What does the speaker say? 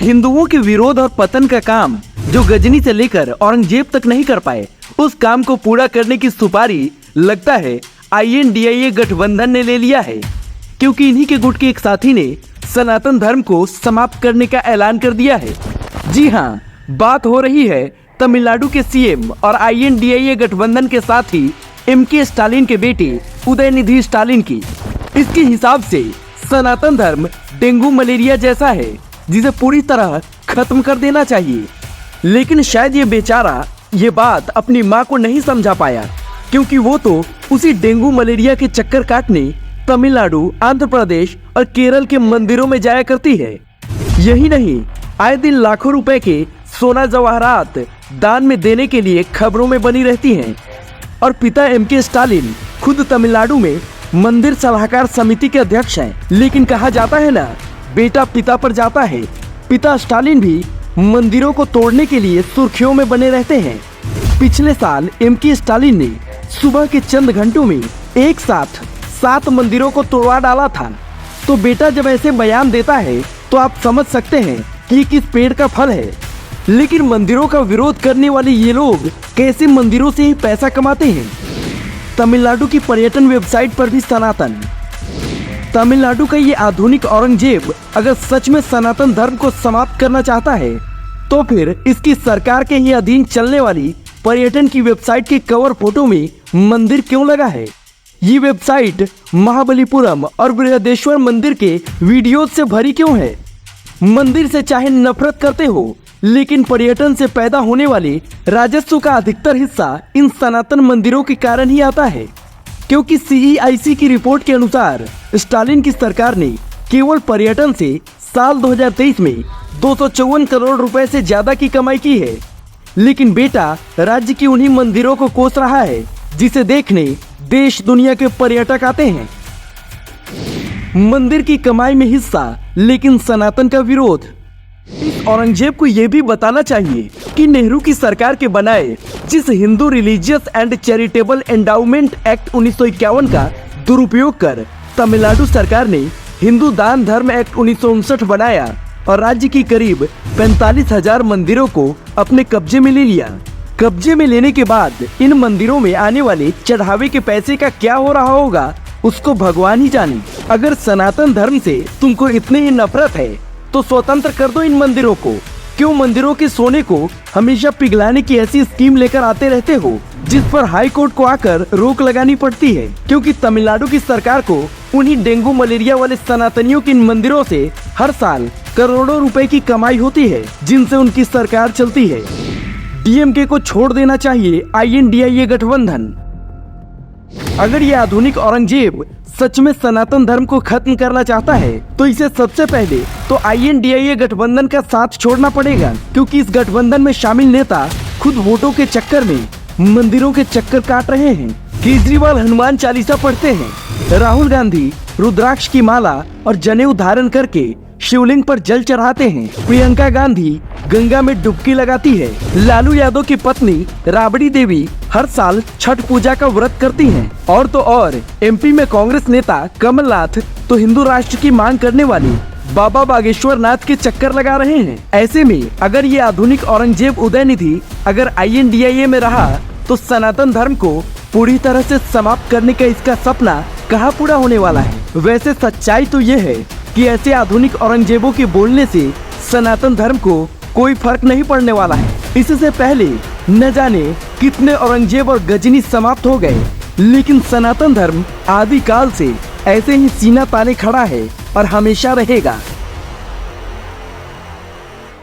हिंदुओं के विरोध और पतन का काम जो गजनी से लेकर औरंगजेब तक नहीं कर पाए, उस काम को पूरा करने की सुपारी लगता है INDIA गठबंधन ने ले लिया है, क्योंकि इन्हीं के गुट के एक साथी ने सनातन धर्म को समाप्त करने का ऐलान कर दिया है। जी हाँ, बात हो रही है तमिलनाडु के CM और INDIA गठबंधन के साथी MK स्टालिन के बेटे उदयनिधि स्टालिन की। इसके हिसाब से सनातन धर्म डेंगू मलेरिया जैसा है जिसे पूरी तरह खत्म कर देना चाहिए। लेकिन शायद ये बेचारा ये बात अपनी माँ को नहीं समझा पाया, क्योंकि वो तो उसी डेंगू मलेरिया के चक्कर काटने तमिलनाडु, आंध्र प्रदेश और केरल के मंदिरों में जाया करती है। यही नहीं, आए दिन लाखों रुपए के सोना जवाहरात दान में देने के लिए खबरों में बनी रहती हैं। और पिता MK स्टालिन खुद तमिलनाडु में मंदिर सलाहकार समिति के अध्यक्ष हैं। लेकिन कहा जाता है ना, बेटा पिता पर जाता है। पिता स्टालिन भी मंदिरों को तोड़ने के लिए सुर्खियों में बने रहते हैं। पिछले साल MK स्टालिन ने सुबह के चंद घंटों में एक साथ 7 मंदिरों को तोड़वा डाला था। तो बेटा जब ऐसे बयान देता है तो आप समझ सकते हैं कि किस पेड़ का फल है। लेकिन मंदिरों का विरोध करने वाले ये लोग कैसे मंदिरों से ही पैसा कमाते हैं। तमिलनाडु की पर्यटन वेबसाइट पर भी सनातन, तमिलनाडु का ये आधुनिक औरंगजेब अगर सच में सनातन धर्म को समाप्त करना चाहता है तो फिर इसकी सरकार के ही अधीन चलने वाली पर्यटन की वेबसाइट के कवर फोटो में मंदिर क्यों लगा है। ये वेबसाइट महाबलीपुरम और बृहदेश्वर मंदिर के वीडियोज से भरी क्यों है। मंदिर से चाहे नफरत करते हो, लेकिन पर्यटन से पैदा होने वाले राजस्व का अधिकतर हिस्सा इन सनातन मंदिरों के कारण ही आता है। क्योंकि CEIC की रिपोर्ट के अनुसार स्टालिन की सरकार ने केवल पर्यटन से साल 2023 में 254 करोड़ रुपए से ज्यादा की कमाई की है। लेकिन बेटा राज्य की उन्हीं मंदिरों को कोस रहा है जिसे देखने देश दुनिया के पर्यटक आते हैं। मंदिर की कमाई में हिस्सा, लेकिन सनातन का विरोध। इस औरंगजेब को यह भी बताना चाहिए कि नेहरू की सरकार के बनाए जिस Hindu religious and charitable endowment act 1951 का दुरुपयोग कर तमिलनाडु सरकार ने हिंदू दान धर्म एक्ट 1959 बनाया और राज्य की करीब 45,000 मंदिरों को अपने कब्जे में ले लिया। कब्जे में लेने के बाद इन मंदिरों में आने वाले चढ़ावे के पैसे का क्या हो रहा होगा उसको भगवान ही जाने। अगर सनातन धर्म से तुमको इतनी ही नफरत है तो स्वतंत्र कर दो इन मंदिरों को। क्यों मंदिरों के सोने को हमेशा पिघलाने की ऐसी स्कीम लेकर आते रहते हो जिस पर हाई कोर्ट को आकर रोक लगानी पड़ती है। क्योंकि तमिलनाडु की सरकार को उन्हीं डेंगू मलेरिया वाले सनातनियों के इन मंदिरों से हर साल करोड़ों रुपए की कमाई होती है जिनसे उनकी सरकार चलती है। DMK को छोड़ देना चाहिए INDIA गठबंधन। अगर ये आधुनिक औरंगजेब सच में सनातन धर्म को खत्म करना चाहता है तो इसे सबसे पहले तो INDIA गठबंधन का साथ छोड़ना पड़ेगा, क्योंकि इस गठबंधन में शामिल नेता खुद वोटों के चक्कर में मंदिरों के चक्कर काट रहे हैं। केजरीवाल हनुमान चालीसा पढ़ते हैं, राहुल गांधी रुद्राक्ष की माला और जनेऊ धारण करके शिवलिंग पर जल चढ़ाते हैं, प्रियंका गांधी गंगा में डुबकी लगाती है, लालू यादव की पत्नी राबड़ी देवी हर साल छठ पूजा का व्रत करती हैं, और तो और MP में कांग्रेस नेता कमलनाथ तो हिंदू राष्ट्र की मांग करने वाली बाबा बागेश्वर नाथ के चक्कर लगा रहे हैं। ऐसे में अगर ये आधुनिक औरंगजेब उदयनिधि अगर INDIA में रहा तो सनातन धर्म को पूरी तरह से समाप्त करने का इसका सपना कहाँ पूरा होने वाला है। वैसे सच्चाई तो ये है कि ऐसे आधुनिक औरंगजेबों के बोलने से सनातन धर्म को कोई फर्क नहीं पड़ने वाला है। इससे पहले न जाने कितने औरंगजेब और गजनी समाप्त हो गए, लेकिन सनातन धर्म आदिकाल से ऐसे ही सीना ताने खड़ा है और हमेशा रहेगा।